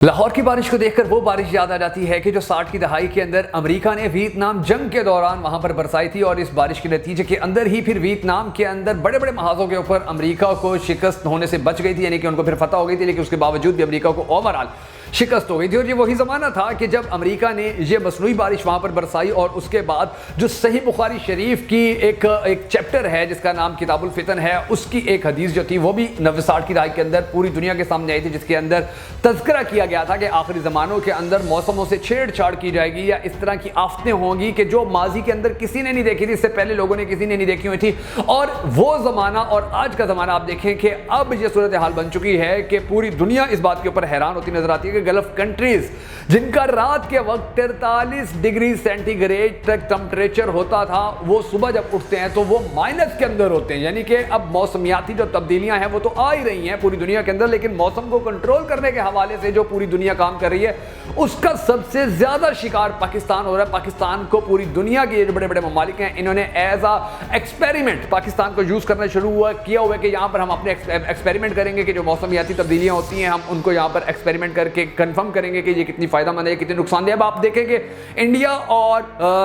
لاہور کی بارش کو دیکھ کر وہ بارش یاد آ جاتی ہے کہ جو 60 کی دہائی کے اندر امریکہ نے ویتنام جنگ کے دوران وہاں پر برسائی تھی، اور اس بارش کے نتیجے کے اندر ہی پھر ویتنام کے اندر بڑے بڑے محاذوں کے اوپر امریکہ کو شکست ہونے سے بچ گئی تھی، یعنی کہ ان کو پھر فتح ہو گئی تھی، لیکن اس کے باوجود بھی امریکہ کو اوورآل شکست ہو گئی تھی۔ اور یہ وہی زمانہ تھا کہ جب امریکہ نے یہ مصنوعی بارش وہاں پر برسائی، اور اس کے بعد جو صحیح بخاری شریف کی ایک چیپٹر ہے جس کا نام کتاب الفتن ہے، اس کی ایک حدیث جو تھی وہ بھی 90-60 کی دہائی کے اندر پوری دنیا کے سامنے آئی تھی، جس کے اندر تذکرہ کیا گیا تھا کہ آخری زمانوں کے اندر موسموں سے چھیڑ چھاڑ کی جائے گی، یا اس طرح کی آفتیں ہوں گی کہ جو ماضی کے اندر کسی نے نہیں دیکھی تھی، اس سے پہلے لوگوں نے کسی نے نہیں دیکھی ہوئی تھی۔ اور وہ زمانہ اور آج کا زمانہ آپ دیکھیں کہ اب یہ صورتحال بن چکی ہے کہ پوری دنیا اس بات کے اوپر حیران ہوتی نظر آتی ہے کہ گلف کنٹریز جن کا رات کے وقت 43 ڈگری سینٹی گریڈ تک ٹمپریچر ہوتا تھا، وہ صبح جب اٹھتے ہیں تو وہ مائنس کے اندر ہوتے ہیں، یعنی کہ اب موسمیاتی جو تبدیلیاں ہیں وہ تو آ ہی رہی ہیں پوری دنیا کے اندر، لیکن موسم کو کنٹرول کرنے کے حوالے سے جو پوری دنیا کام کر رہی ہے اس کا سب سے زیادہ شکار پاکستان ہو رہا ہے۔ پاکستان کو پوری دنیا کے جو بڑے بڑے ممالک ہیں، انہوں نے ایز اے ایکسپیریمنٹ پاکستان کو یوز کرنا شروع کیا ہوا ہے کہ یہاں پر ہم اپنے ایکسپیریمنٹ کریں گے کہ جو موسمیاتی تبدیلیاں ہوتی ہیں ہم ان کو یہاں پر ایکسپیریمنٹ کر کے کنفرم کریں گے کہ یہ کتنی فائدہ مند ہے، کتنی نقصان دہ ہے۔ اب آپ دیکھیں کہ انڈیا اور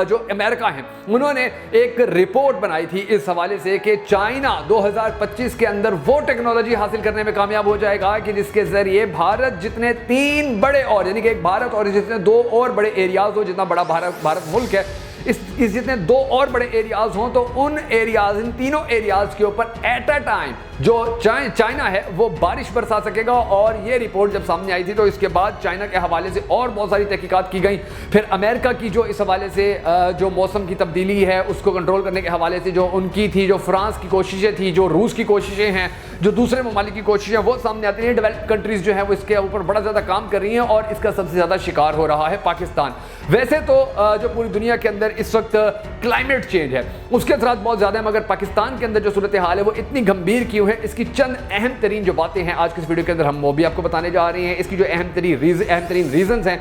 جو امریکہ ہیں انہوں نے ایک رپورٹ بنائی تھی اس حوالے سے کہ چائنا 2025 کے اندر وہ ٹیکنالوجی حاصل کرنے میں کامیاب ہو جائے گا کہ جس کے ذریعے بھارت جتنے 3 بڑے اور یعنی کہ ایک بھارت اور جتنے 2 اور بڑے ایریاز ہو، جتنا بڑا بھارت ملک ہے، اس جتنے 2 اور بڑے ایریاز ہوں، تو ان تینوں ایریاز کے اوپر ایٹ اے ٹائم جو چائنا ہے وہ بارش برسا سکے گا۔ اور یہ رپورٹ جب سامنے آئی تھی تو اس کے بعد چائنا کے حوالے سے اور بہت ساری تحقیقات کی گئیں، پھر امریکہ کی جو اس حوالے سے جو موسم کی تبدیلی ہے اس کو کنٹرول کرنے کے حوالے سے جو ان کی تھی، جو فرانس کی کوششیں تھیں، جو روس کی کوششیں ہیں، جو دوسرے ممالک کی کوششیں وہ سامنے آتی ہیں۔ ڈیولپڈ کنٹریز جو ہیں وہ اس کے اوپر بڑا زیادہ کام کر رہی ہیں، اور اس کا سب سے زیادہ شکار ہو رہا ہے پاکستان۔ ویسے تو جو پوری دنیا کے اندر اس وقت کلائمیٹ چینج ہے اس کے اثرات بہت زیادہ ہیں، مگر پاکستان کے اندر جو صورتحال ہے وہ اتنی گمبھیر کیوں ہے، اس کی چند اہم ترین جو باتیں ہیں آج کی اس ویڈیو کے اندر ہم وہ بھی آپ کو بتانے جا رہے ہیں۔ اس کی جو اہم ترین ریزنز ہیں،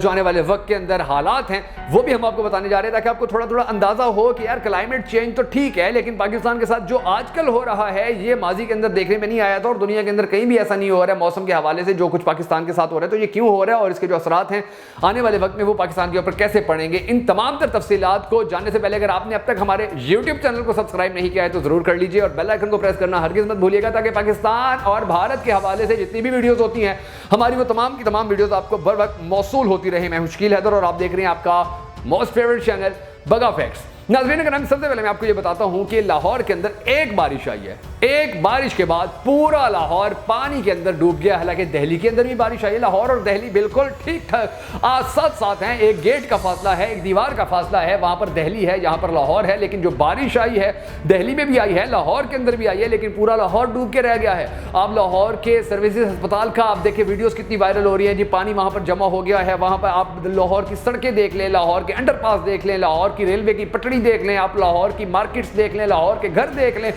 جو آنے والے وقت کے اندر حالات ہیں، وہ بھی ہم آپ کو بتانے جا رہے ہیں، تاکہ آپ کو تھوڑا اندازہ ہو کہ یار کلائمیٹ چینج تو ٹھیک ہے، لیکن پاکستان کے ساتھ جو آج کل ہو رہا ہے یہ ماضی کے اندر دیکھنے میں نہیں آیا تھا، اور دنیا کے اندر کہیں بھی ایسا نہیں ہو رہا ہے موسم کے حوالے سے جو کچھ پاکستان کے ساتھ ہو رہا ہے۔ تو یہ کیوں ہو رہا ہے اور اس کے جو اثرات ہیں آنے والے وقت میں وہ پاکستان کے اوپر کیسے پڑیں گے، ان تمام تر تفصیلات کو جاننے سے پہلے اگر آپ نے اب تک ہمارے YouTube چینل کو سبسکرائب نہیں کیا ہے تو ضرور کر لیجئے، اور بیل آئیکن کو پریس کرنا ہرگز مت بھولیے گا، تاکہ پاکستان اور بھارت کے حوالے سے جتنی بھی ویڈیوز ہوتی ہیں ہماری وہ تمام کی تمام ویڈیوز آپ کو بر وقت موصول ہوتی رہے۔ میں ہوں شکیل حیدر اور آپ دیکھ رہے ہیں آپ کا موسٹ فیورٹ چینل بگا فیکٹس۔ ناظرین کرام، سب سے پہلے میں آپ کو یہ بتاتا ہوں کہ لاہور کے اندر ایک بارش آئی ہے، ایک بارش کے بعد پورا لاہور پانی کے اندر ڈوب گیا۔ حالانکہ دہلی کے اندر بھی بارش آئی ہے، لاہور اور دہلی بالکل ٹھیک ٹھاک ساتھ ساتھ ہیں، ایک گیٹ کا فاصلہ ہے، ایک دیوار کا فاصلہ ہے، وہاں پر دہلی ہے یہاں پر لاہور ہے، لیکن جو بارش آئی ہے دہلی میں بھی آئی ہے، لاہور کے اندر بھی آئی ہے، لیکن پورا لاہور ڈوب کے رہ گیا ہے۔ آپ لاہور کے سروسز ہسپتال کا آپ دیکھیں ویڈیوز کتنی وائرل ہو رہی ہیں جی، پانی وہاں پر جمع ہو گیا ہے، وہاں پر آپ لاہور کی سڑکیں دیکھ لیں، لاہور کے انڈر پاس دیکھ لیں، لاہور کی ریلوے کی پٹڑی دیکھ لیں، آپ لاہور کی مارکیٹس دیکھ لیں، لاہور کے گھر دیکھ لیں،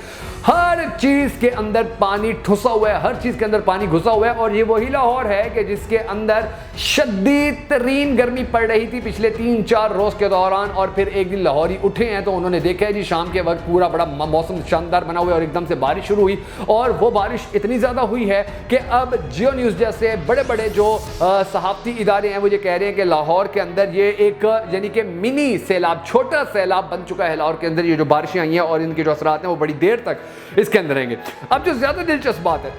ہر چیز کے اندر پانی ٹھسا ہوا ہے، ہر چیز کے اندر پانی گھسا ہوا ہے۔ اور یہ وہی لاہور ہے کہ جس کے اندر شدید ترین گرمی پڑ رہی تھی پچھلے 3-4 روز کے دوران، اور پھر ایک دن لاہوری اٹھے ہیں تو انہوں نے دیکھا ہے جی شام کے وقت پورا بڑا موسم شاندار بنا ہوا ہے، اور ایک دم سے بارش شروع ہوئی، اور وہ بارش اتنی زیادہ ہوئی ہے کہ اب جیو نیوز جیسے بڑے بڑے جو صحافتی ادارے ہیں وہ یہ کہہ رہے ہیں کہ لاہور کے اندر یہ ایک یعنی کہ منی سیلاب، چھوٹا سیلاب بن چکا ہے لاہور کے اندر۔ یہ جو بارشیں آئی ہیں اور ان کے جو اثرات ہیں وہ بڑی دیر تک اس کے اندر رہیں گے۔ اب جو زیادہ دلچسپ بات ہے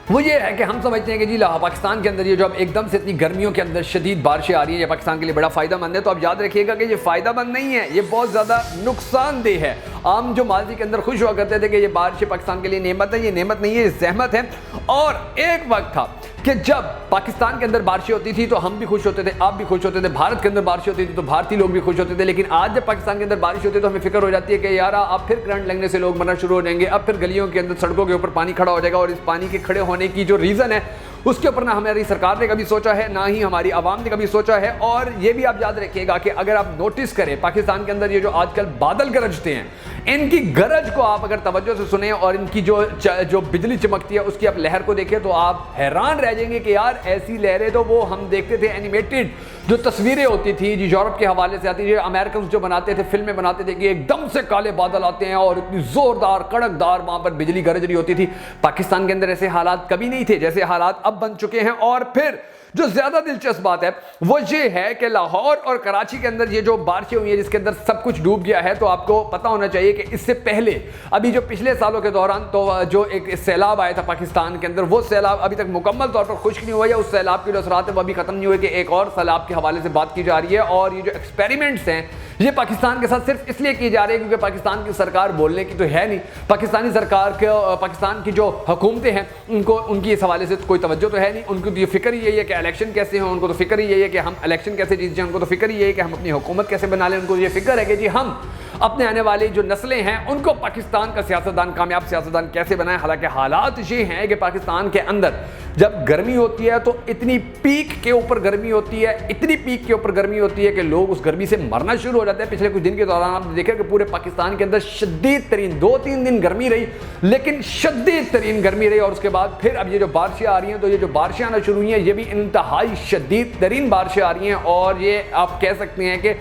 وہ یہ ہے کہ ہم سمجھتے ہیں کہ جی پاکستان کے اندر یہ جو اب ایک دم سے اتنی گرمیوں کے اندر شدید بارشیں آ رہی ہیں یہ پاکستان کے لیے بڑا فائدہ مند ہے، تو اب یاد رکھیے گا کہ یہ فائدہ مند نہیں ہے، یہ بہت زیادہ نقصان دہ ہے۔ عام جو ماضی کے اندر خوش ہوا کرتے تھے کہ یہ بارشیں پاکستان کے لیے نعمت ہے، یہ نعمت نہیں ہے، یہ زحمت ہے۔ اور ایک وقت تھا کہ جب پاکستان کے اندر بارشیں ہوتی تھی تو ہم بھی خوش ہوتے تھے، آپ بھی خوش ہوتے تھے، بھارت کے اندر بارشیں ہوتی تھی تو بھارتی لوگ بھی خوش ہوتے تھے، لیکن آج جب پاکستان کے اندر بارش ہوتی ہے تو ہمیں فکر ہو جاتی ہے کہ یار اب پھر کرنٹ لگنے سے لوگ مرنا شروع ہو جائیں گے، اب پھر گلیوں کے اندر سڑکوں کے اوپر پانی کھڑا ہو جائے گا، اور اس پانی کے کھڑے ہونے کی جو ریزن ہے اس کے اوپر نہ ہماری سرکار نے کبھی سوچا ہے، نہ ہی ہماری عوام نے کبھی سوچا ہے۔ اور یہ بھی آپ یاد رکھیے گا کہ اگر آپ نوٹس کریں پاکستان کے اندر یہ جو آج کل بادل گرجتے ہیں، ان کی گرج کو آپ اگر توجہ سے سنیں اور ان کی جو بجلی چمکتی ہے اس کی آپ لہر کو دیکھیں تو آپ حیران رہ جائیں گے کہ یار ایسی لہریں تو وہ ہم دیکھتے تھے اینیمیٹڈ جو تصویریں ہوتی تھی جی یورپ کے حوالے سے آتی تھی، امریکنز جو بناتے تھے فلمیں بناتے تھے کہ ایک دم سے کالے بادل آتے ہیں اور اتنی زوردار کڑکدار وہاں پر بجلی گرج رہی ہوتی تھی۔ پاکستان کے اندر ایسے حالات کبھی نہیں تھے جیسے حالات اب بن چکے ہیں، اور پھر جو زیادہ دلچسپ بات ہے وہ یہ ہے کہ لاہور اور کراچی کے اندر یہ جو بارشیں ہوئی ہیں جس کے اندر سب کچھ ڈوب گیا ہے، تو آپ کو پتہ ہونا چاہیے کہ اس سے پہلے ابھی جو پچھلے سالوں کے دوران تو جو ایک سیلاب آیا تھا پاکستان کے اندر، وہ سیلاب ابھی تک مکمل طور پر خشک نہیں ہوا ہے، اس سیلاب کے جو اثرات ہیں وہ ابھی ختم نہیں ہوئے کہ ایک اور سیلاب کے حوالے سے بات کی جا رہی ہے۔ اور یہ جو ایکسپیریمنٹس ہیں یہ پاکستان کے ساتھ صرف اس لیے کیے جا رہے ہیں کیونکہ پاکستان کی سرکار بولنے کی تو ہے نہیں، پاکستانی سرکار کے پاکستان کی جو حکومتیں ہیں ان کی اس حوالے سے کوئی توجہ تو ہے نہیں، ان کو تو یہ فکر ہی یہی ہے کہ الیکشن کیسے ہوں، ان کو تو فکر ہی یہی ہے کہ ہم الیکشن کیسے جیت جائیں، ان کو تو فکر ہی یہی ہے کہ ہم اپنی حکومت کیسے بنا لیں، ان کو یہ فکر ہے کہ جی ہم اپنے آنے والی جو نسلیں ہیں ان کو پاکستان کا سیاستدان، کامیاب سیاستدان کیسے بنائیں۔ حالانکہ حالات یہ ہیں کہ پاکستان کے اندر جب گرمی ہوتی ہے تو اتنی پیک کے اوپر گرمی ہوتی ہے، اتنی پیک کے اوپر گرمی ہوتی ہے کہ لوگ اس گرمی سے مرنا شروع ہو جاتے ہیں۔ پچھلے کچھ دن کے دوران آپ نے دیکھا کہ پورے پاکستان کے اندر شدید ترین 2-3 دن گرمی رہی، لیکن شدید ترین گرمی رہی، اور اس کے بعد پھر اب یہ جو بارشیں آ رہی ہیں تو یہ جو بارشیں آنا شروع ہوئی ہیں یہ بھی انتہائی شدید ترین بارشیں آ رہی ہیں، اور یہ آپ کہہ سکتے ہیں کہ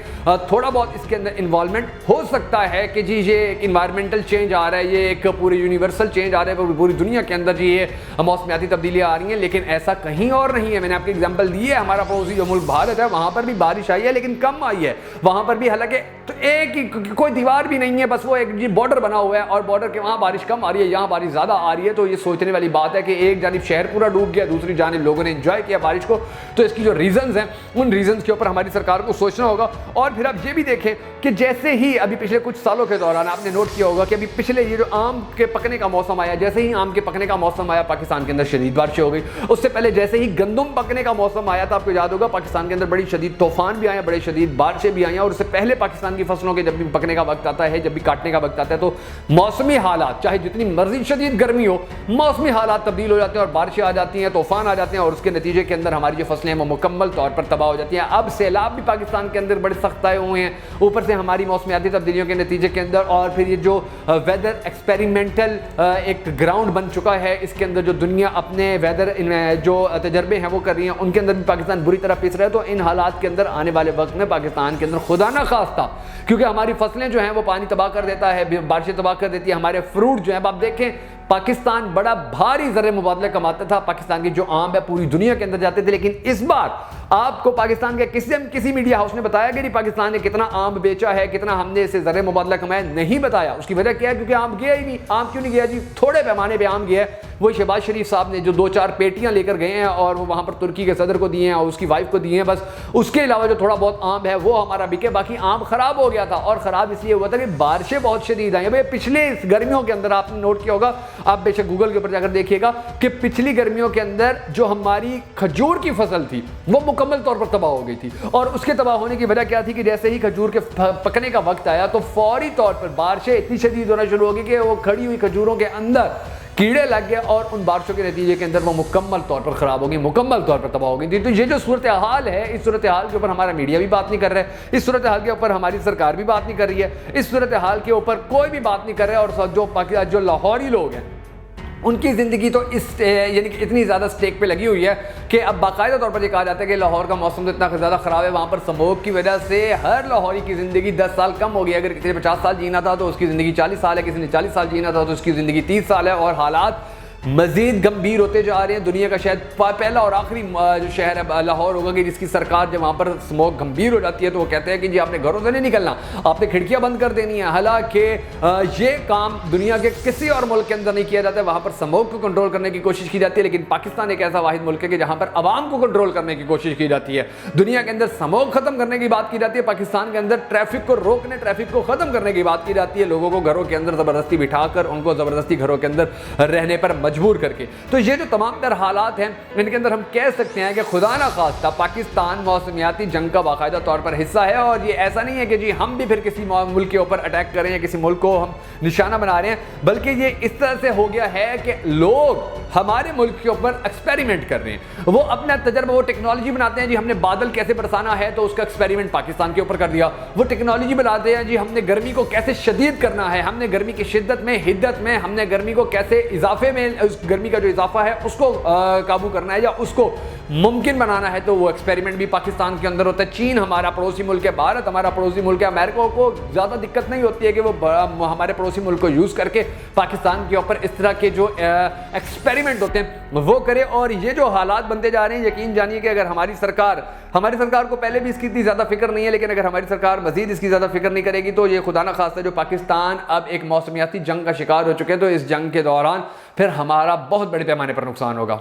تھوڑا بہت اس کے اندر انوالومنٹ ہو سکتا ہے کہ جی یہ ایک انوائرمنٹل چینج آ رہا ہے، یہ ایک پورے یونیورسل چینج آ رہا ہے، پوری دنیا کے اندر جی یہ موسمیاتی تبدیلیاں آ رہی ہیں، لیکن ایسا کہیں اور نہیں ہے۔ میں نے آپ کو ایگزامپل دی ہے، ہمارا پڑوسی جو ملک بھارت ہے وہاں پر بھی بارش آئی ہے لیکن کم آئی ہے، وہاں پر بھی حالانکہ تو ایک ہی کوئی دیوار بھی نہیں ہے، بس وہ ایک جی بارڈر بنا ہوا ہے اور بارڈر کے وہاں بارش کم آ رہی ہے، یہاں بارش زیادہ آ رہی ہے۔ تو یہ سوچنے والی بات ہے کہ ایک جانب شہر پورا ڈوب گیا، دوسری جانب لوگوں نے انجوائے کیا بارش کو، تو اس کی جو ریزنز ہیں ان ریزنز کے اوپر ہماری سرکار کو سوچنا ہوگا۔ اور پھر آپ یہ بھی دیکھیں کہ جیسے ہی ابھی پچھلے کچھ سالوں کے دوران آپ نے نوٹ کیا ہوگا کہ ابھی پچھلے یہ جو آم کے پکنے کا موسم آیا، جیسے ہی آم کے پکنے کا موسم آیا پاکستان کے اندر شدید بارشیں ہو گئی۔ اس سے پہلے جیسے ہی گندم پکنے کا موسم آیا تھا آپ کو یاد ہوگا پاکستان کے اندر بڑی شدید طوفان بھی آئے، بڑے شدید بارشیں بھی آئیں، اور اس سے پہلے پاکستان کی فصلوں کے جب بھی پکنے کا وقت آتا ہے، جب بھی کاٹنے کا وقت آتا ہے تو موسمی حالات چاہے جتنی مرضی شدید گرمی ہو، موسمی حالات تبدیل ہو جاتے ہیں اور بارشیں آ جاتی ہیں، طوفان آ جاتے ہیں، اور اس کے نتیجے کے اندر ہماری جو فصلیں ہیں وہ مکمل طور پر تباہ ہو جاتی ہیں۔ اب سیلاب بھی پاکستان کے اندر بڑے سخت آئے ہوئے ہیں، اوپر سے ہماری موسمیاتی تبدیلیوں کے نتیجے کے اندر، اور پھر یہ جو ویدر ایکسپیریمنٹل ایک گراؤنڈ بن چکا ہے، اس کے اندر جو دنیا اپنے ویدر جو تجربے ہیں وہ کر رہی ہیں، ان کے اندر بھی پاکستان بری طرح پس رہا ہے۔ تو ان حالات کے اندر آنے والے وقت میں پاکستان کے اندر خدا نہ خواستہ، کیونکہ ہماری فصلیں جو ہیں وہ پانی تباہ کر دیتا ہے، بارشیں تباہ کر دیتی ہے، ہمارے فروٹ جو ہیں اب آپ دیکھیں پاکستان بڑا بھاری زر مبادلہ کماتا تھا، پاکستان کی جو آم ہے پوری دنیا کے اندر جاتے تھے، لیکن اس بار آپ کو پاکستان کے کسی میڈیا ہاؤس نے بتایا کہ پاکستان نے کتنا آم بیچا ہے، کتنا ہم نے اسے زر مبادلہ کمایا، نہیں بتایا۔ اس کی وجہ کیا ہے؟ کیونکہ آم گیا ہی نہیں۔ آم کیوں نہیں گیا جی؟ تھوڑے پیمانے پہ آم گیا ہے، وہ شہباز شریف صاحب نے جو 2-4 پیٹیاں لے کر گئے ہیں اور وہ وہاں پر ترکی کے صدر کو دیے ہیں اور اس کی وائف کو دیے ہیں، بس اس کے علاوہ جو تھوڑا بہت آم ہے وہ ہمارا بکے، باقی آم خراب ہو گیا تھا، اور خراب اس لیے ہوا تھا کہ بارشیں بہت شدید آئیں۔ ابھی پچھلے گرمیوں کے اندر آپ نے نوٹ کیا ہوگا، آپ بے شک گوگل کے اوپر جا کر دیکھیے گا کہ پچھلی گرمیوں کے اندر جو ہماری کھجور کی فصل تھی وہ مکمل طور پر تباہ ہو گئی تھی، اور اس کے تباہ ہونے کی وجہ کیا تھی کہ جیسے ہی کھجور کے پکنے کا وقت آیا تو فوری طور پر بارشیں اتنی شدید ہونا شروع ہو گئی کہ وہ کھڑی ہوئی کھجوروں کے اندر کیڑے لگ گئے، اور ان بارشوں کے نتیجے کے اندر وہ مکمل طور پر خراب ہو گئی، مکمل طور پر تباہ ہو گئی تھی۔ تو یہ جو صورتحال ہے، اس صورتحال کے اوپر ہمارا میڈیا بھی بات نہیں کر رہا ہے، اس صورتحال کے اوپر ہماری سرکار بھی بات نہیں کر رہی ہے، اس صورتحال کے اوپر کوئی بھی بات نہیں کر رہا ہے، اور جو لاہوری لوگ ہیں ان کی زندگی تو اس یعنی کہ اتنی زیادہ سٹیک پہ لگی ہوئی ہے کہ اب باقاعدہ طور پر یہ کہا جاتا ہے کہ لاہور کا موسم تو اتنا زیادہ خراب ہے، وہاں پر سموگ کی وجہ سے ہر لاہوری کی زندگی 10 سال کم ہو گئی۔ اگر کسی نے 50 سال جینا تھا تو اس کی زندگی 40 سال ہے، کسی نے 40 سال جینا تھا تو اس کی زندگی 30 سال ہے، اور حالات مزید گمبھیر ہوتے جا رہے ہیں۔ دنیا کا شاید پہلا اور آخری جو شہر ہے لاہور ہوگا کہ جس کی سرکار جب وہاں پر اسموگ گمبھیر ہو جاتی ہے تو وہ کہتے ہیں کہ جی آپ نے گھروں سے نہیں نکلنا، آپ نے کھڑکیاں بند کر دینی ہیں۔ حالانکہ یہ کام دنیا کے کسی اور ملک کے اندر نہیں کیا جاتا ہے، وہاں پر اسموگ کو کنٹرول کرنے کی کوشش کی جاتی ہے، لیکن پاکستان ایک ایسا واحد ملک ہے کہ جہاں پر عوام کو کنٹرول کرنے کی کوشش کی جاتی ہے۔ دنیا کے اندر اسموگ ختم کرنے کی بات کی جاتی ہے، پاکستان کے اندر ٹریفک کو روکنے، ٹریفک کو ختم کرنے کی بات کی جاتی ہے، لوگوں کو گھروں کے اندر زبردستی بٹھا کر ان کو زبردستی گھروں کے اندر رہنے پر مجبور کر کے۔ تو یہ جو تمام تر حالات ہیں ان کے اندر ہم کہہ سکتے ہیں کہ خدا نہ خواستہ پاکستان موسمیاتی جنگ کا باقاعدہ طور پر حصہ ہے، اور یہ ایسا نہیں ہے کہ جی ہم بھی پھر کسی ملک کے اوپر اٹیک کر رہے ہیں، کسی ملک کو ہم نشانہ بنا رہے ہیں، بلکہ یہ اس طرح سے ہو گیا ہے کہ لوگ ہمارے ملک کے اوپر ایکسپیریمنٹ کر رہے ہیں، وہ اپنا تجربہ، وہ ٹیکنالوجی بناتے ہیں، جی ہم نے بادل کیسے برسانا ہے تو اس کا ایکسپیریمنٹ پاکستان کے اوپر کر دیا، وہ ٹیکنالوجی بناتے ہیں جی ہم نے گرمی کو کیسے شدید کرنا ہے، ہم نے گرمی کی شدت میں، حدت میں، ہم نے گرمی کو کیسے اضافے میں اس گرمی کا جو اضافہ ہے اس کو قابو کرنا ہے یا اس کو ممکن بنانا ہے، تو وہ ایکسپیریمنٹ بھی پاکستان کے اندر ہوتا ہے۔ چین ہمارا پڑوسی ملک ہے، بھارت ہمارا پڑوسی ملک ہے، امریکہ کو زیادہ دقت نہیں ہوتی ہے کہ وہ ہمارے پڑوسی ملک کو یوز کر کے پاکستان کے اوپر اس طرح کے جو ایکسپیریمنٹ ہوتے ہیں وہ کرے۔ اور یہ جو حالات بنتے جا رہے ہیں، یقین جانیے کہ اگر ہماری سرکار کو پہلے بھی اس کی اتنی زیادہ فکر نہیں ہے، لیکن اگر ہماری سرکار مزید اس کی زیادہ فکر نہیں کرے گی تو یہ خدا نہ خواستہ جو پاکستان اب ایک موسمیاتی جنگ کا شکار ہو چکے ہیں، تو اس جنگ کے دوران پھر ہمارا بہت بڑے پیمانے پر نقصان ہوگا۔